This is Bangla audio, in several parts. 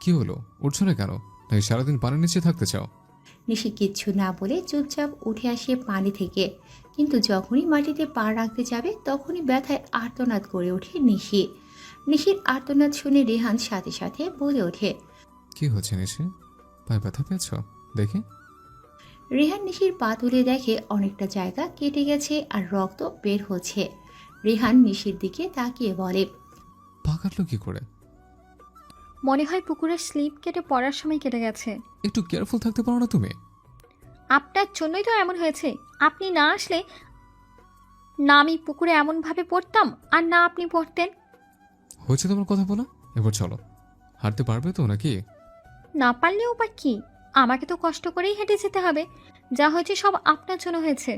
কি হলো, উঠছো না কেন? নাকি সারাদিন পানির নিচে থাকতে চাও? নিশি কিচ্ছু না বলে চুপচাপ উঠে আসে পানি থেকে, কিন্তু যখনই মাটিতে পা রাখতে যাবে তখনই ব্যথায় আর্তনাদ করে ওঠে নিশি। নিশির আর্তনাদ শুনে রেহান সাথে সাথে বলে ওঠে। কি হচ্ছে নিশি? পায়ে ব্যথা পেয়েছ? দেখি। রেহান নিশির পা তুলে দেখে অনেকটা জায়গা কেটে গেছে আর রক্ত বের হচ্ছে। রেহান নিশির দিকে তাকিয়ে বলে। পা কাটলো কি করে? মনে হয় পুকুরের স্লিপ কেটে পড়ার সময় কেটে গেছে। একটু কেয়ারফুল থাকতে পারো না তুমি? আপনার জন্যই তো এমন হয়েছে। আপনি না আসলে না আমি পুকুরে এমনভাবে পড়তাম, আর না আপনি পড়তেন। হয়েছে তোমার কথা বলা, এবার চলো। হাঁটতে পারবে তো নাকি? না পারলেও বা কি, আমাকে তো কষ্ট করেই হেঁটে যেতে হবে। যা হয়েছে সব আপনার জন্য হয়েছে।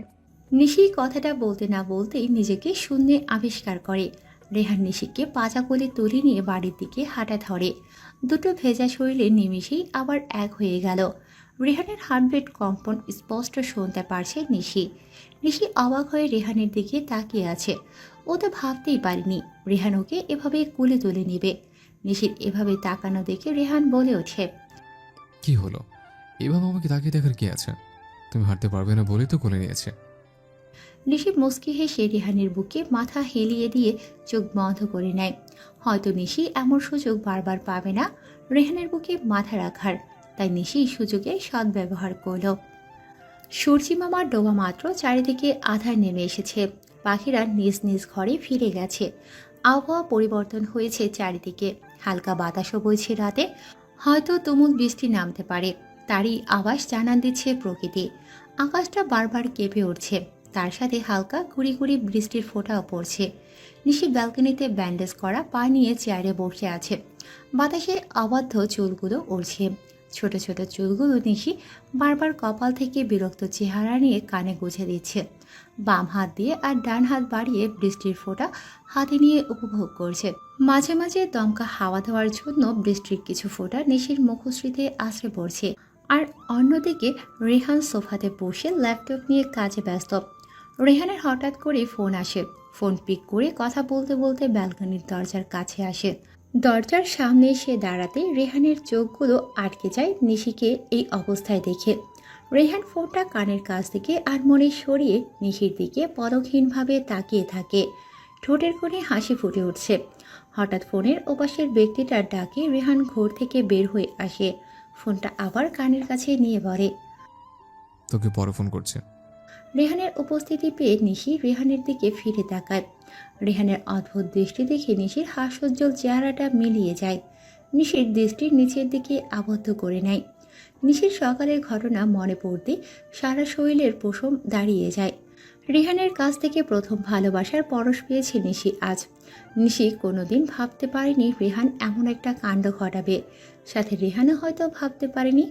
নিশি কথাটা বলতে না বলতেই নিজেকে শূন্যে আবিষ্কার করে। রেহান নিশিকে পাজা কোলে তুলে নিয়ে বাড়ির দিকে হাঁটা ধরে। দুটো ভেজা শরীরে নিমিষেই আবার এক হয়ে গেল। রেহানের হার্টবিট কম্পন স্পষ্ট শুনতে পারছে নিশি। নিশি অবাক হয়ে রেহানের দিকে তাকিয়ে আছে। ও তো ভাবতেই পারেনি রেহান ওকে এভাবে কোলে তুলে নেবে। নিশির এভাবে তাকানো দেখে রেহান বলে ওঠে। কি হলো? এভাবে আমাকে তাকিয়ে দেখার কি আছে? তুমি হাঁটতে পারবে না বলেই তো কোলে নিয়েছে। নিশি মুচকি হেসে রেহানের বুকে মাথা হেলিয়ে দিয়ে চোখ বন্ধ করে নেয়। হয়তো নিশি এমন সুযোগ বারবার পাবে না রেহানের বুকে মাথা রাখার, তাই নিশি সুযোগে সদ্ব্যবহার করল। সূর্যি মামার ডোবা মাত্র চারিদিকে আধার নেমে এসেছে। পাখিরা নিজ নিজ ঘরে ফিরে গেছে। আবহাওয়া পরিবর্তন হয়েছে চারিদিকে। হালকা বাতাসও বইছে রাতে। হয়তো তুমুল বৃষ্টি নামতে পারে, তারই আভাস জানান দিচ্ছে প্রকৃতি। আকাশটা বারবার কেঁপে উঠছে, তার সাথে হালকা গুড়ি গুড়ি বৃষ্টির ফোঁটাও পড়ছে। নিশি ব্যালকনিতে ব্যান্ডেজ করা পা নিয়ে চেয়ারে বসে আছে। বাতাসে অবাধ্য চুলগুলো উড়ছে। ছোট ছোট চুলগুলো নিশি বারবার কপাল থেকে বিরক্ত চেহারা নিয়ে কানে গুঁজে দিচ্ছে। বাম হাত দিয়ে আর ডান হাত বাড়িয়ে বৃষ্টির ফোঁটা হাতে নিয়ে উপভোগ করছে। মাঝে মাঝে দমকা হাওয়া দেওয়ার জন্য বৃষ্টির কিছু ফোঁটা নিশির মুখশ্রীতে আছড়ে পড়ছে। আর অন্যদিকে রেহান সোফাতে বসে ল্যাপটপ নিয়ে কাজে ব্যস্ত। রেহানের হঠাৎ করে ফোন আসে। ফোন পিক করে কথা বলতে বলতে ব্যালকনির দরজার কাছে আসে। দরজার সামনে এসে দাঁড়াতে রেহানের চোখগুলো আটকে যায় নিশিকে এই অবস্থায় দেখে। রেহান ফোনটা কানের কাছ থেকে আড়মোড়ে সরিয়ে নিশির দিকে পলকহীনভাবে তাকিয়ে থাকে। ঠোঁটের কোণে হাসি ফুটে উঠছে। হঠাৎ ফোনের ওপাশের ব্যক্তিটার ডাকে রেহান ঘর থেকে বের হয়ে আসে। ফোনটা আবার কানের কাছে নিয়ে বলে। তোকে পরে ফোন করছে। রেহানের উপস্থিতি পেয়ে নিশি রেহানের দিকে ফিরে তাকায়। রেহানের অদ্ভুত দৃষ্টি দেখে নিশির হাস্যোজ্জ্বল চেহারাটা মিলিয়ে যায়। নিশির দৃষ্টির নিচের দিকে আবদ্ধ করে নেয়। নিশির সকালের ঘটনা মনে পড়তে সারা শরীরের পশম দাঁড়িয়ে যায়। রেহানের কাছ থেকে প্রথম ভালোবাসার পরশ পেয়েছে নিশি আজ। নিশি কোনোদিন ভাবতে পারেনি রেহান এমন একটা কাণ্ড ঘটাবে। সাথে রেহানও হয়তো ভাবতে পারেনি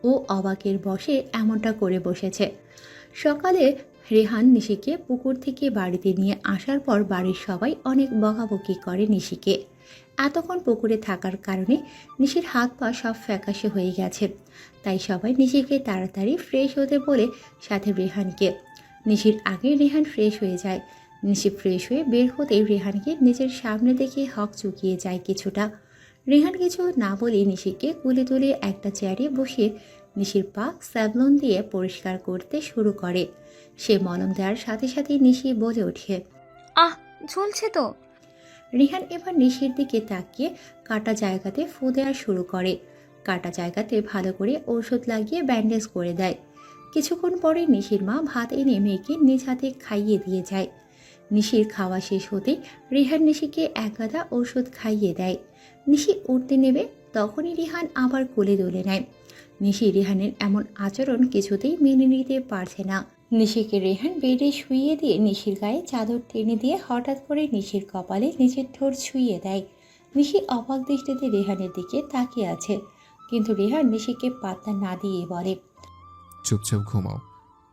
ও অবাকের বশে এমনটা করে বসেছে। সকালে রেহান নিশিকে পুকুর থেকে বাড়িতে নিয়ে আসার পর বাড়ির সবাই অনেক বকাবকি করে নিশিকে। এতক্ষণ পুকুরে থাকার কারণে নিশির হাত পা সব ফ্যাকাশে হয়ে গেছে। তাই সবাই নিশিকে তাড়াতাড়ি ফ্রেশ হতে বলে, সাথে রেহানকে। নিশির আগে রেহান ফ্রেশ হয়ে যায়। নিশি ফ্রেশ হয়ে বের হতেই রেহানকে নিজের সামনে দেখে হক চুকিয়ে যায় কিছুটা। রেহান কিছু না বলে নিশিকে কুলে তুলে একটা চেয়ারে বসিয়ে নিশির পা স্যাভলন দিয়ে পরিষ্কার করতে শুরু করে। সে মলম দেওয়ার সাথে সাথে নিশি বলে ওঠে। আহ, ঝুলছে তো। রিহান এবার নিশির দিকে তাকিয়ে কাটা জায়গাতে ফু দেওয়া শুরু করে। কাটা জায়গাতে ভালো করে ঔষধ লাগিয়ে ব্যান্ডেজ করে দেয়। কিছুক্ষণ পরে নিশির মা ভাত এনে মেয়েকে নিজ হাতে খাইয়ে দিয়ে যায়। নিশির খাওয়া শেষ হতেই রিহান নিশিকে এক গাদা ঔষধ খাইয়ে দেয়। নিশি উঠতে নেবে, তখনই রিহান আবার কোলে তুলে নেয়। নিশি রিহানের এমন আচরণ কিছুতেই মেনে নিতে পারছে না। নিশিকে রেহান বেডে শুইয়ে দিয়ে নিশির গায়ে চাদর টেনে দিয়ে হঠাৎ করে নিশির কপালে নিজের ঠোঁট ছুঁয়ে দেয়। নিশি অবাক দৃষ্টিতে রেহানের দিকে তাকিয়ে আছে, কিন্তু রেহান নিশিকে পাত্তা না দিয়ে বলে। চুপচাপ ঘুমাও,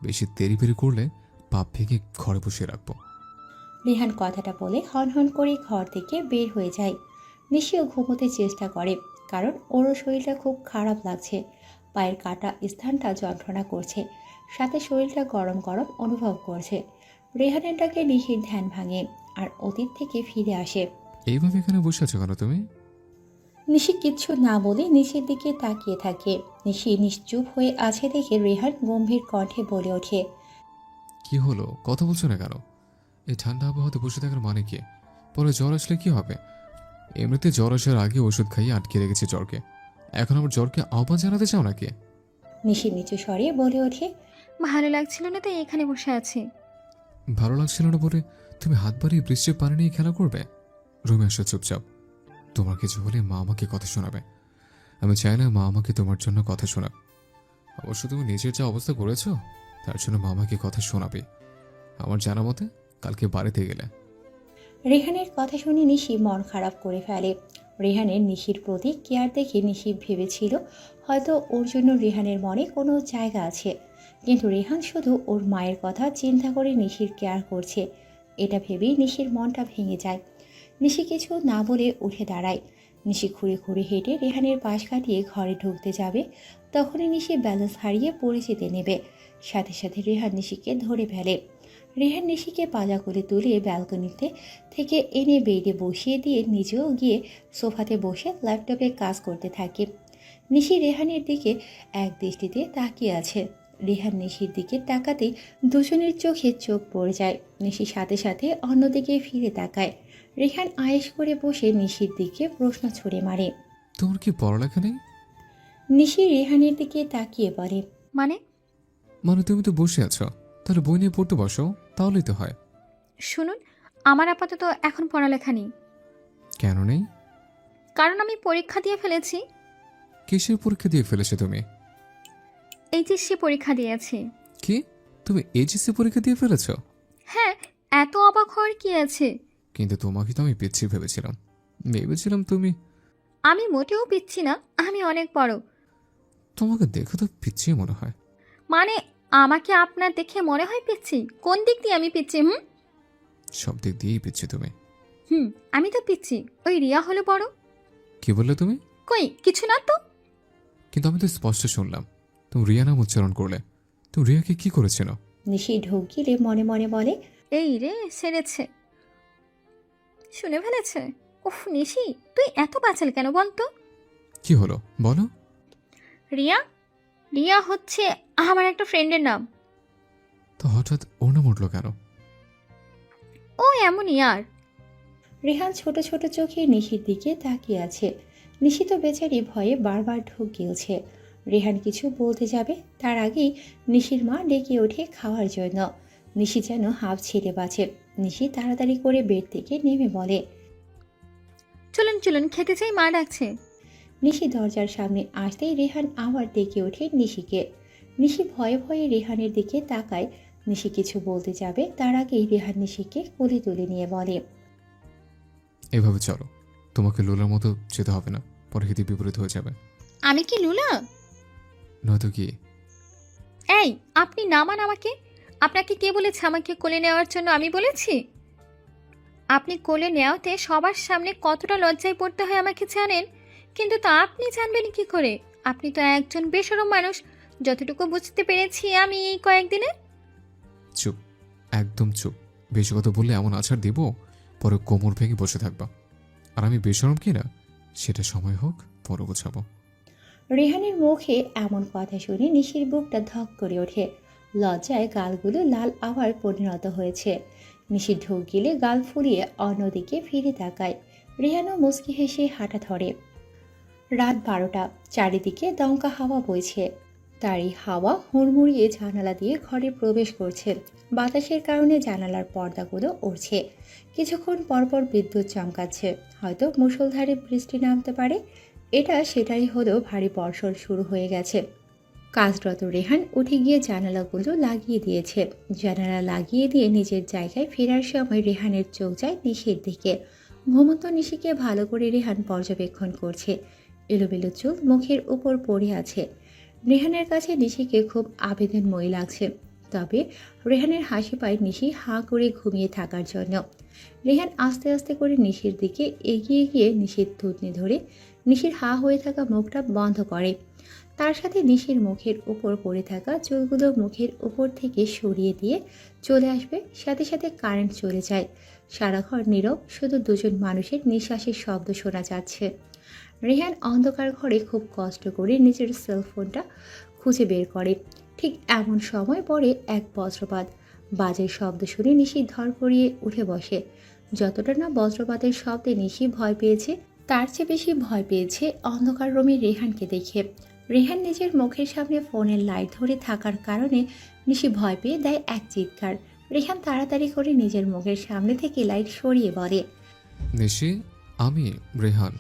বেশি দেরি করলে পাপ ভেঙে ঘরে বসিয়ে রাখবো। রেহান কথাটা বলে হনহন করে ঘর থেকে বের হয়ে যায়। নিশিও ঘুমোতে চেষ্টা করে, কারণ ওরও শরীরটা খুব খারাপ লাগছে। পায়ের কাটা স্থানটা যন্ত্রণা করছে, সাথে শরীরটা গরম গরম অনুভব করছে। রেহানের ডাকে নিশির ধ্যান ভাঙে আর অতীত থেকে ফিরে আসে। এইভাবে এখানে বসে আছো কেন তুমি? নিশি কিচ্ছু না বলে নিচের দিকে তাকিয়ে থাকে। নিশি নিশ্চুপ হয়ে আছে দেখে রেহান গম্ভীর কণ্ঠে বলে ওঠে, কি হলো, কথা বলছো না কেন? এই ঠান্ডা আবহাওয়াতে বসে থাকার মানে কি? পরে জ্বর আসলে কি হবে? এমনিতে জ্বর আসার আগে ওষুধ খাইয়ে আটকে রেখেছি জ্বরকে। এখন আমার জ্বরকে আহ্বান জানাতে চাও নাকি? নিশি নিচু স্বরে বলে ওঠে, ভালো লাগছিল না তাই এখানে বসে আছি। ভালো লাগছিল না বলে তুমি হাত বাড়িয়ে বৃষ্টির পানি নিয়ে খেলা করবে? রুমে আসো চুপচাপ। তোমার কিছু হলে মা আমাকে কথা শোনাবে। আমি চাই না মা আমাকে তোমার জন্য কথা শোনাক। অবশ্য তুমি নিজের যা অবস্থা করেছো তার জন্য মা আমাকে কথা শোনাবে। আমার জানা মতে কালকে বাড়িতে গেলে। রেহানের কথা শুনে নিশি মন খারাপ করে ফেলে। রেহানের নিশির প্রতি কেয়ার দেখে নিশি ভেবেছিল হয়তো ওর জন্য রেহানের মনে কোনো জায়গা আছে, কিন্তু রেহান শুধু ওর মায়ের কথা চিন্তা করে নিশির কেয়ার করছে। এটা ভেবেই নিশির মনটা ভেঙে যায়। নিশি কিছু না বলে উঠে দাঁড়ায়। নিশি ঘুরে ঘুরে হেঁটে রেহানের পাশ কাটিয়ে ঘরে ঢুকতে যাবে, তখনই নিশি ব্যালেন্স হারিয়ে পড়ে যেতে নেবে। সাথে সাথে রেহান নিশিকে ধরে ফেলে। রেহান নিশিকে পাজা করে তুলে ব্যালকনিতে থেকে এনে বেডে বসিয়ে দিয়ে নিজেও গিয়ে সোফাতে বসে ল্যাপটপে কাজ করতে থাকে। নিশি রেহানের দিকে এক দৃষ্টিতে তাকিয়ে আছে। রেহান নিশির দিকে তাকাতেই দুজনের চোখে চোখ পড়ে যায়। নিশি সাথে সাথে অন্যদিকে ফিরে তাকায়। রেহান আয়েশ করে বসে নিশির দিকে প্রশ্ন ছুড়ে মারে। তোমার কি পড়ালেখা নেই? নিশি রেহানের দিকে তাকিয়ে বলে, মানে? মানে তুমি তো বসে আছো, তাহলে বই নিয়ে পড়তে বসো, তাহলেই তো হয়। শুনুন, আমার আপাতত এখন পড়ালেখা নেই। কেন নেই? কারণ আমি পরীক্ষা দিয়ে ফেলেছি। কিসের পরীক্ষা দিয়ে ফেলেছো তুমি? এইচএসসি পরীক্ষা দিয়েছি। কি, তুমি এইচএসসি পরীক্ষা দিয়ে ফেলেছো? হ্যাঁ, এত অবাক হওয়ার কি আছে? কিন্তু তোমাকে তো আমি পিচ্ছি ভেবেছিলাম। ভেবেছিলাম তুমি। আমি মোটেও পিচ্ছি না, আমি অনেক বড়। তোমাকে দেখে তো পিচ্ছি মনে হয়। মানে আমাকে আপনার দেখে মনে হয় পিচ্ছি? কোন দিক দিয়ে আমি পিচ্ছি? সব দিক দিয়েই পিচ্ছি তুমি। আমি তো পিচ্ছি। ওই রিয়া হলো বড়। কি বললে তুমি? কই কিছু না তো। কিন্তু আমি তো স্পষ্ট শুনলাম তুমি রিয়া নাম উচ্চারণ করলে। তুমি রিয়াকে কি করেছিল? নিশি ঢোক গিলে মনে মনে বলে, এই রে সেরেছে, শুনে ফেলেছে। উফ নিশি, তুই এত বাচাল কেন বলতো? কি হলো বলো। রিয়া, রিয়া হচ্ছে আমার একটা ফ্রেন্ডের নাম। তো হঠাৎ ওর নাম উঠলো কেন? ও এমনই আর। রেহান ছোট ছোট চোখে নিশির দিকে তাকিয়ে আছে। নিশি তো বেচারি ভয়ে বারবার ঢোক গিলছে। রেহান কিছু বলতে যাবে তার আগেই নিশির মা ডেকে ওঠে খাওয়ার জন্য। নিশি যেন হাঁপ ছেড়ে বাঁচে। নিশি তাড়াতাড়ি করে বেড থেকে নেমে বলে, চলুন চলুন খেতে চাই, মা ডাকছে। নিশি দরজার সামনে আসতেই রেহান আবার ডেকে ওঠে নিশিকে। নিশি ভয়ে ভয়ে রেহানের দিকে তাকায়। নিশি কিছু বলতে যাবে তার আগেই রেহান নিশিকে কোলে তুলে নিয়ে বলে, এভাবে চলো, তোমাকে লোলার মতো যেতে হবে না, পরে হিতে বিপরীত হয়ে যাবে। আমি কি লুলা? নয়তো কি? এই আপনি নামান আমাকে। আপনাকে কে বলেছে আমাকে কোলে নেওয়ার জন্য? আমি বলেছি? আপনি কোলে নেওয়াতে সবার সামনে কতটা লজ্জায় পড়তে হয় আমাকে জানেন, কিন্তু তা আপনি জানবেন কি করে? আপনি তো একজন বেশরম মানুষ, যতটুকু বুঝতে পেরেছি আমি এই কয়েকদিনে। চুপ, একদম চুপ। বেশি কথা বললে এমন আছাড় দিব পরে কোমর ভেঙে বসে থাকবা। আর আমি বেশরম কিনা সেটা সময় হোক, পরে বোঝাবো। রেহানের মুখে এমন কথা শুনে নিশির বুকটা ধক করে ওঠে। লজ্জায় গালগুলো লাল আবার পরিণত হয়েছে। নিশির ঢোক গিলে গাল ফুলিয়ে অন্যদিকে ফিরে তাকায়। রেহানও মুচকি হেসে হাঁটা ধরে। রাত 12টা, চারিদিকে দমকা হাওয়া বইছে। তারই হাওয়া হুড়মুড়িয়ে জানালা দিয়ে ঘরে প্রবেশ করছে। বাতাসের কারণে জানালার পর্দাগুলো উড়ছে। কিছুক্ষণ পরপর বিদ্যুৎ চমকাচ্ছে। হয়তো মুষলধারে বৃষ্টি নামতে পারে। এটা সেটাই হলেও ভারী বর্ষণ শুরু হয়ে গেছে। কাজরত রেহান উঠে গিয়ে জানালাগুলো লাগিয়ে দিয়েছে। জানালা লাগিয়ে দিয়ে নিজের জায়গায় ফেরার সময় রেহানের চোখ যায় নিশির দিকে। ঘুমন্ত নিশিকে ভালো করে রেহান পর্যবেক্ষণ করছে। এলোমেলো চুল মুখের উপর পড়ে আছে। রেহানের কাছে নিশিকে খুব আবেদনময়ী লাগছে। তবে রেহানের হাসি পায় নিশি হাঁ করে ঘুমিয়ে থাকার জন্য। রেহান আস্তে আস্তে করে নিশির দিকে এগিয়ে গিয়ে নিশির থুতনি ধরে নিশির হা হয়ে থাকা মুখটা বন্ধ করে। তার সাথে নিশির মুখের উপর পড়ে থাকা চুলগুলো মুখের উপর থেকে সরিয়ে দিয়ে চলে আসবে। সাথে সাথে কারেন্ট চলে যায়। সারা ঘর নীরব, শুধু দুজন মানুষের নিঃশ্বাসের শব্দ শোনা যাচ্ছে। রেহান অন্ধকার ঘরে খুব কষ্ট করে নিজের সেলফোনটা খুঁজে বের করে। ঠিক এমন সময় পড়ে এক বজ্রপাত। বাজের শব্দ শুনে নিশি ধর করিয়ে উঠে বসে। যতটা না বজ্রপাতের শব্দে নিশি ভয় পেয়েছে, তার চেয়ে বেশি ভয় পেয়েছে অন্ধকার রুমে রেহানকে দেখে। রেহান নিজের মুখের সামনে ফোনের লাইট ধরে থাকার কারণে নিশি ভয় পেয়ে দেয় এক চিৎকার। রেহান তাড়াতাড়ি করে নিজের মুখের সামনে থেকে লাইট সরিয়ে বলে, নিশি, আমি রেহান।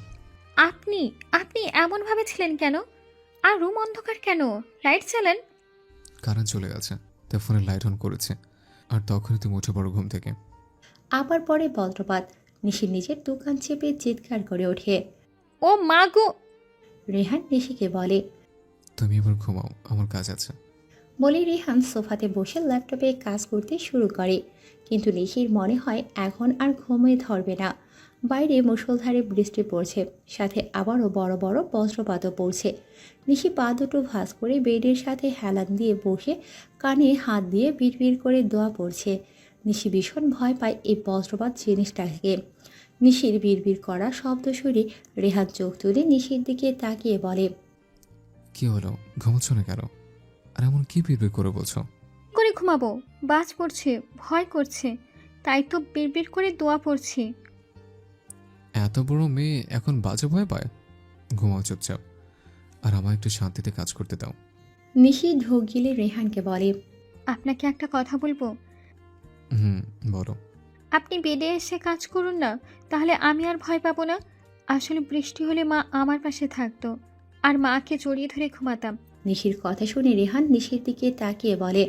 আপনি আপনি এমনভাবে ছিলেন কেন? আর রুম অন্ধকার কেন? লাইট চালান। কারেন্ট চলে গেছে, তাই ফোনের লাইট অন করেছে। আর তখনই তুমি উঠে পড়ো ঘুম থেকে। আবার পরে বজ্রপাত। নিশি নিজের দোকান চেপে চিৎকার করে ওঠে। ও মা গো! রেহান নিশিকে বলে, তুমি এবার ঘুমাও, আমার কাজ আছে। বলে রেহান সোফাতে বসে ল্যাপটপে কাজ করতে শুরু করে। কিন্তু নিশির মনে হয় এখন আর ঘুমিয়ে ধরবে না। বাইরে মুষলধারে বৃষ্টি পড়ছে, সাথে আবারও বড় বড় বজ্রপাতও পড়ছে। নিশি পা দুটো ভাঁজ করে বেডের সাথে হেলান দিয়ে বসে কানে হাত দিয়ে বিড়বিড় করে দোয়া পড়ছে। নিশি ভীষণ ভয় পায় এই বজ্রপাত জিনিসটাকে। নিশির বিড়বিড় করা শব্দ শুনে রেহান চোখ তুলে নিশির দিকে তাকিয়ে বলে, কি হলো, ঘুমাচ্ছ না কেন? আর এমন কি বিড়বিড় করে বলছো? করে ঘুমাবো? বাজ পড়ছে, ভয় করছে, তাই তো বিড়বিড় করে দোয়া পড়ছি। এত বড় মেয়ে এখন বাজে ভয় পায়? ঘুমাও চুপচাপ, আর আমায় একটু শান্তিতে কাজ করতে দাও। নিশি ঢোক গিলে রেহানকে বলে, আপনাকে একটা কথা বলবো? হুম, বলো। আপনি বেডে এসে কাজ করুন না, তাহলে আমি আর ভয় পাবো না। আসলে বৃষ্টি হলে মা আমার পাশে থাকতো, আর মাকে জড়িয়ে ধরে ঘুমাতাম। নিশির কথা শুনে রেহান নিশির দিকে তাকিয়ে বলে,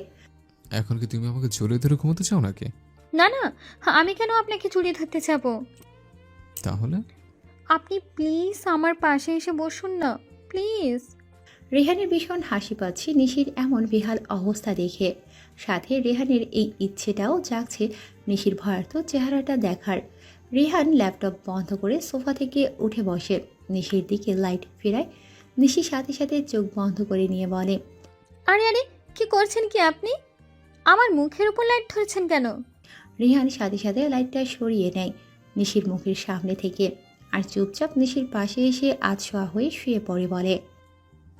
এখন কি তুমি আমাকে জড়িয়ে ধরে ঘুমাতে চাও নাকি? না না, আমি কেন আপনাকে জড়িয়ে ধরতে যাবো? তাহলে? আপনি প্লিজ আমার পাশে এসে বসুন না, প্লিজ। রেহানের ভীষণ হাসি পাচ্ছে নিশির এমন বেহাল অবস্থা দেখে। সাথে রেহানের এই ইচ্ছেটাও জাগছে নিশির ভয়ার্থ চেহারাটা দেখার। রেহান ল্যাপটপ বন্ধ করে সোফা থেকে উঠে বসে, নিশির দিকে লাইট ফেরায়। নিশি সাথে সাথে চোখ বন্ধ করে নিয়ে বলে, আরে আরে, কি করছেন কি আপনি? আমার মুখের উপর লাইট ধরেছেন কেন? রেহান সাথে সাথে লাইটটা সরিয়ে নেয় নিশির মুখের সামনে থেকে, আর চুপচাপ নিশির পাশে এসে আধশোয়া হয়ে শুয়ে পড়ে। বলে,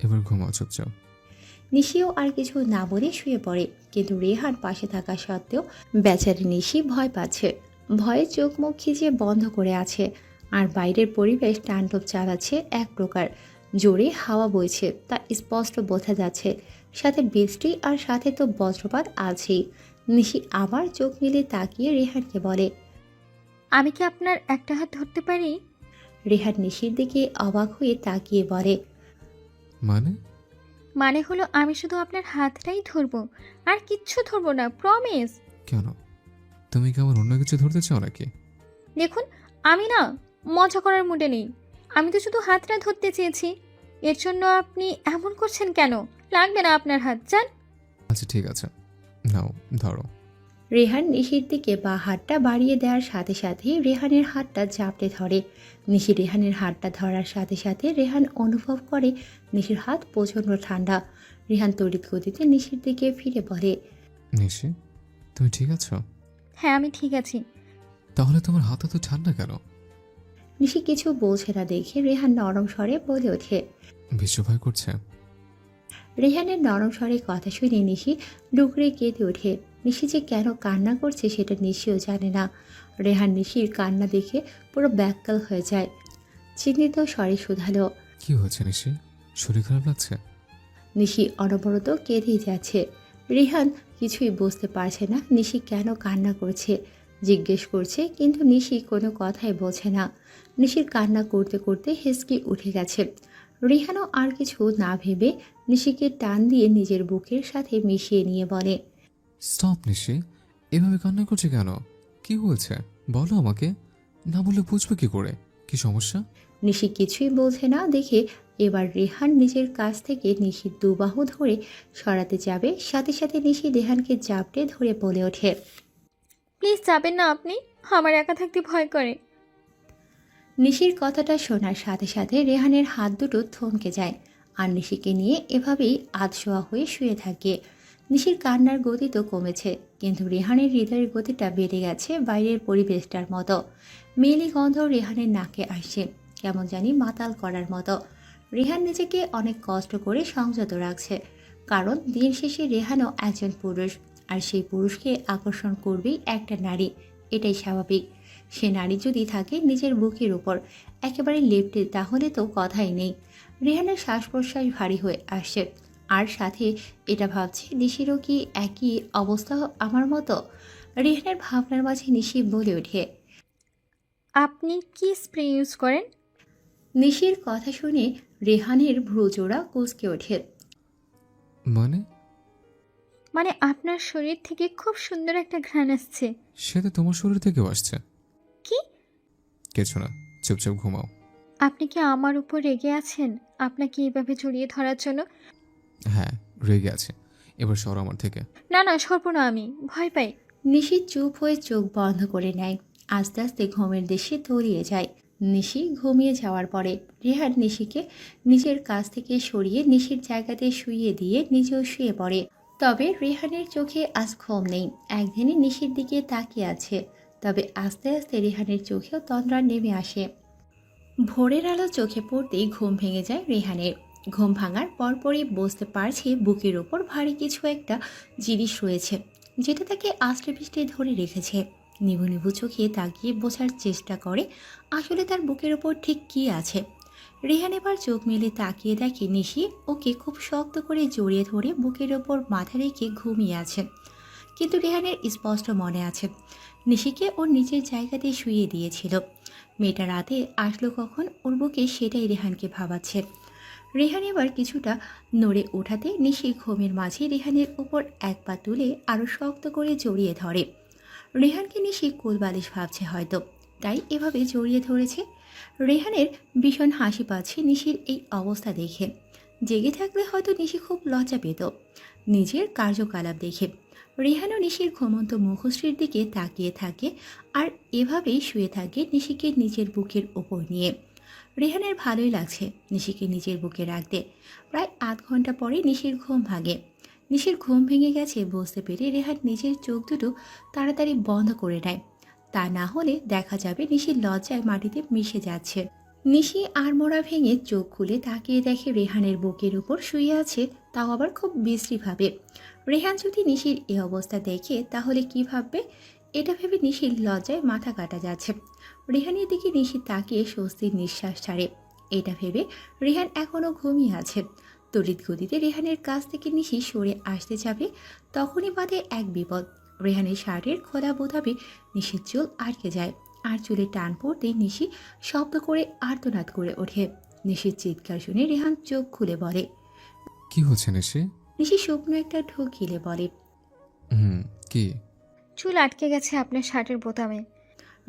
এবার ঘুমাও চুপচাপ। নিশিও আর কিছু না বলে শুয়ে পড়ে। কিন্তু রেহান পাশে থাকা সত্ত্বেও বেচারি নিশি ভয় পাচ্ছে। ভয়ে চোখ মুখ খিচিয়ে বন্ধ করে আছে। আর বাইরের পরিবেশ তাণ্ডব চালাচ্ছে এক প্রকার। জোরে হাওয়া বইছে, তা স্পষ্ট বোঝা যাচ্ছে। সাথে বৃষ্টি, আর সাথে তো বজ্রপাত আছেই। নিশি আবার চোখ মিলে তাকিয়ে রেহানকে বলে, আমি কি আপনার একটা হাত ধরতে পারি? রেহান নিশির দিকে অবাক হয়ে তাকিয়ে বলে, মানে? মানে হলো আমি শুধু আপনার হাতটাই ধরবো, আর কিচ্ছু ধরবো না, প্রমিস। কেন, তুমি কি আমার অন্য কিছু ধরতে চাও নাকি? দেখুন, আমি না মজা করার মুডে নেই। আমি তো শুধু হাতটা ধরতে চেয়েছি, এর জন্য আপনি এমন করছেন কেন? লাগবে না আপনার হাত, যান। আচ্ছা ঠিক আছে, নাও ধরো। রেহান নিশির দিকে বা হাতটা বাড়িয়ে দেওয়ার সাথে সাথে রেহানের হাতটা জাপটে ধরে। নিশি রেহানের হাতটা ধরার সাথে সাথে রেহান অনুভব করে নিশির হাত প্রচণ্ড ঠান্ডা। রেহান তড়িৎ গতিতে নিশির দিকে ফিরে বলে, নিশি, তুমি ঠিক আছো? হ্যাঁ, আমি ঠিক আছি। তাহলে তোমার হাত তো ঠান্ডা কেন? নিশি কিছু বলছে না দেখে রেহান নরম স্বরে বলে ওঠে। বিশ্ব ভয় করছে? রেহানের নরম স্বরে কথা শুনে নিশি ডুকরে কেঁদে ওঠে। নিশি যে কেন কান্না করছে সেটা নিশিও জানে না। রেহান নিশির কান্না দেখে পুরো ব্যাককাল হয়ে যায়। চিহ্নিত স্বরে শুধালো, কি হয়েছে নিশি, শরীর খারাপ লাগছে? নিশি অনবরত কেঁদেই যাচ্ছে। রেহান কিছুই বুঝতে পারছে না নিশি কেন কান্না করছে। জিজ্ঞেস করছে, কিন্তু নিশি কোনো কথাই বলছে না। নিশির কান্না করতে করতে হেসকি উঠে গেছে। রেহানও আর কিছু না ভেবে নিশিকে টান দিয়ে নিজের বুকের সাথে মিশিয়ে নিয়ে বলে, স্টপ নিশি, এভাবে কান্না করছে কেন? কি হয়েছে বলো আমাকে, না বললে বুঝবে কি করে? কি সমস্যা? নিশি কিছুই বলছে না দেখে এবার রেহান নিজের কাছ থেকে নিশির দুবাহু ধরে সরাতে যাবে, সাথে সাথে নিশি রেহানকে জাপটে ধরে বলে ওঠে, প্লিজ যাবেন না আপনি, আমার একা থাকতে ভয় করে। নিশির কথাটা শোনার সাথে সাথে রেহানের হাত দুটো থমকে যায়। আর নিশিকে নিয়ে এভাবেই আধশোয়া হয়ে শুয়ে থাকে। নিশির কান্নার গতি তো কমেছে, কিন্তু রেহানের হৃদয়ের গতিটা বেড়ে গেছে বাইরের পরিবেশটার মতো। মেলি গন্ধ রেহানের নাকে আসে, কেমন জানি মাতাল করার মতো। রেহান নিজেকে অনেক কষ্ট করে সংযত রাখছে, কারণ দিন শেষে রেহানও একজন পুরুষ, আর সেই পুরুষকে আকর্ষণ করবেই একটা নারী, এটাই স্বাভাবিক। সে নারী যদি থাকে নিজের বুকের উপর একেবারে লেপ্টে, তাহলে তো কথাই নেই। রেহানের শ্বাস প্রশ্বাস ভারী হয়ে আসছে, আর সাথে এটা ভাবছে নিশিরও কি একই অবস্থা আমার মতো। রেহানের ভাবনার মাঝে নিশি বলে ওঠে। আপনি কি স্প্রে ইউজ করেন? নিশির কথা শুনে রেহানের ভ্রুজোড়া কুঁচকে ওঠে। মানে? মানে আপনার শরীর থেকে খুব সুন্দর একটা ঘ্রাণ আসছে। সে তো তোমার শরীর থেকেও আসছে। কি? কিছু না, চুপচাপ ঘুমাও। আপনি কি আমার উপর রেগে আছেন আপনাকে এইভাবে জড়িয়ে ধরার জন্য? হ্যাঁ, রেগে আছে। এবার সর আমার থেকে। না না, সরব না, আমি ভয় পাই। নিশি চুপ হয়ে চোখ বন্ধ করে নেয়। আস্তে আস্তে ঘুমের দেশে তলিয়ে যায়। নিশি ঘুমিয়ে যাওয়ার পরে রেহান নিশিকে নিজের কাছ থেকে সরিয়ে নিশির জায়গাতে শুইয়ে দিয়ে নিজেও শুয়ে পড়ে। তবে রেহানের চোখে আজ ঘুম নেই, একদিনই নিশির দিকে তাকিয়ে আছে। তবে আস্তে আস্তে রেহানের চোখেও তন্দ্রা নেমে আসে। ভোরের আলো চোখে পড়তেই ঘুম ভেঙে যায় রেহানের। ঘুম ভাঙার পরপরই বুঝতে পারছে বুকের ওপর ভারী কিছু একটা জিনিস রয়েছে, যেটা তাকে আষ্টে পিষ্টে ধরে রেখেছে। নিভু নিভু চোখে তাকিয়ে বোঝার চেষ্টা করে আসলে তার বুকের ওপর ঠিক কী আছে। রেহান এবার চোখ মেলে তাকিয়ে দেখে নিশি ওকে খুব শক্ত করে জড়িয়ে ধরে বুকের ওপর মাথা রেখে ঘুমিয়ে আছে। কিন্তু রেহানের স্পষ্ট মনে আছে নিশিকে ওর নিজের জায়গাতে শুইয়ে দিয়েছিল। মেয়েটা রাতে আসলো কখন ওর বুকে, সেটাই রেহানকে ভাবাচ্ছে। রেহান এবার কিছুটা নড়ে ওঠাতে নিশি ঘুমের মাঝে রেহানের উপর এক পা তুলে আরও শক্ত করে জড়িয়ে ধরে। রেহানকে নিশি কোলবালিশ ভাবছে হয়তো, তাই এভাবে জড়িয়ে ধরেছে। রেহানের ভীষণ হাসি পাচ্ছে নিশির এই অবস্থা দেখে। জেগে থাকলে হয়তো নিশি খুব লজ্জা পেত নিজের কার্যকলাপ দেখে। রেহানও নিশির ঘুমন্ত মুখশ্রীর দিকে তাকিয়ে থাকে, আর এভাবেই শুয়ে থাকে নিশিকে নিজের বুকের ওপর নিয়ে। রেহানের ভালোই লাগছে নিশিকে নিজের বুকে রাখতে। প্রায় আধ ঘন্টা পরে নিশির ঘুম ভাঙে। নিশির ঘুম ভেঙে গেছে বুঝতে পেরে রেহান নিজের চোখ দুটো তাড়াতাড়ি বন্ধ করে নেয়, তা না হলে দেখা যাবে নিশির লজ্জায় মাটিতে মিশে যাচ্ছে। নিশি আড়মোড়া ভেঙে চোখ খুলে তাকিয়ে দেখে রেহানের বুকের উপর শুয়ে আছে, তাও আবার খুব বিশ্রীভাবে। রেহান যদি নিশির এই অবস্থা দেখে তাহলে কি ভাববে, এটা ভেবে নিশির লজ্জায় মাথা কাটা যাচ্ছে। রেহানের দিকে নিশি তাকিয়ে স্বস্তির নিঃশ্বাস ছাড়ে। এটা ভেবে রেহান এখনও ঘুমিয়ে আছে। তড়িৎ গতিতে রেহানের কাছ থেকে নিশি সরে আসতে যাবে, তখনই বাধে এক বিপদ। রেহানের শার্টের খোলা বোতামে নিশির চুল আটকে যায়, আর চুলে টান পড়তে নিশি শব্দ করে আর্তনাদ করে ওঠে। নিশির চিৎকার শুনে রেহান চোখ খুলে বলে। কি হচ্ছে নিশি? নিশি শুকনো একটা ঢোক গিলে বলে। কি? চুল আটকে গেছে আপনার শার্টের বোতামে।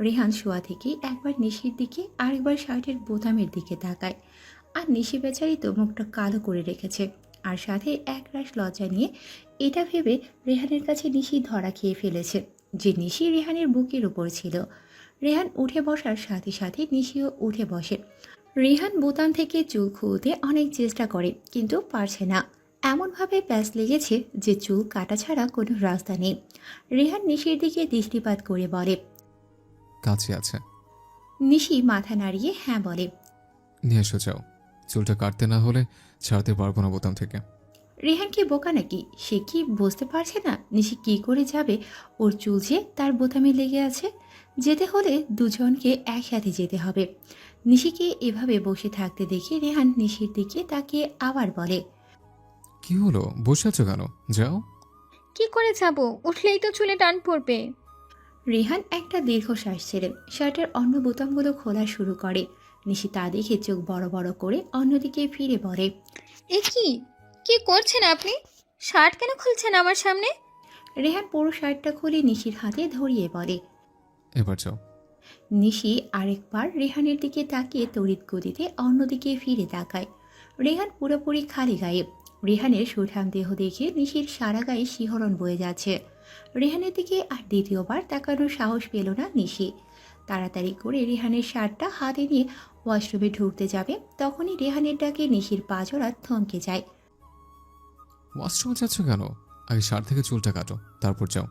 রেহান শোয়া থেকে একবার নিশির দিকে আরেকবার শার্টের বোতামের দিকে তাকায়। আর নিশি বেচারি তো মুখটা কালো করে রেখেছে, আর সাথে একরাশ লজ্জা নিয়ে। এটা ভেবে রেহানের কাছে নিশি ধরা খেয়ে ফেলেছে যে নিশি রেহানের বুকের উপর ছিল। রেহান উঠে বসার সাথে সাথে নিশিও উঠে বসে। রেহান বোতাম থেকে চুল খুলতে অনেক চেষ্টা করে, কিন্তু পারছে না। এমনভাবে প্যাঁচ লেগেছে যে চুল কাটা ছাড়া কোনো রাস্তা নেই। রেহান নিশির দিকে দৃষ্টিপাত করে বলে। কাছে আছে। নিশি মাথা নাড়িয়ে হ্যাঁ বলে। নিয়ে এসো যাও। চুলটা কাটতে না হলে ছাড়তে পারবো না বোতাম থেকে। রেহান কি বোকা নাকি? সে কি বুঝতে পারছে না নিশি কি করে যাবে? ওর চুল যে তার বোতামে লেগে আছে। যেতে হলে দুজনকে একসাথে যেতে হবে। নিশিকে এভাবে বসে থাকতে দেখে রেহান নিশির দিকে তাকিয়ে আবার বলে। কি হলো, বসে আছো কেন? যাও। কি করে যাব? উঠলেই তো চুলে টান পড়বে। রেহান একটা দীর্ঘশ্বাস ছেড়ে শার্টের অন্য বোতামগুলো খোলা শুরু করে। নিশি তা দেখে চোখ বড় বড় করে অন্যদিকে ফিরে বলে। এ কি কি করছেন আপনি? শার্ট কেন খুলছেন আমার সামনে? রেহান পুরো শার্টটা খুলে নিশির হাতে ধরিয়ে বলে। এবার যাও। নিশি আরেকবার রেহানের দিকে তাকিয়ে তড়িৎ গতিতে অন্যদিকে ফিরে তাকায়। রেহান পুরোপুরি খালি গায়ে। রেহানের সুঠাম দেহ দেখে নিশির সারা গায়ে শিহরণ বয়ে যাচ্ছে। রেহানের দিকে আর দ্বিতীয়বার তাকানোর সাহস পেল না নিশি। তাড়াতাড়ি করে রেহানের শার্টটা হাতে নিয়ে ওয়াশরুমে ঢুকতে যাবে, তখনই রেহানের ডাকে নিশির পাজরা থমকে যায়। ওয়াশরুমে যাচ্ছ কেন? আগে শার্ট থেকে চুলটা কাটো, তারপর যাও।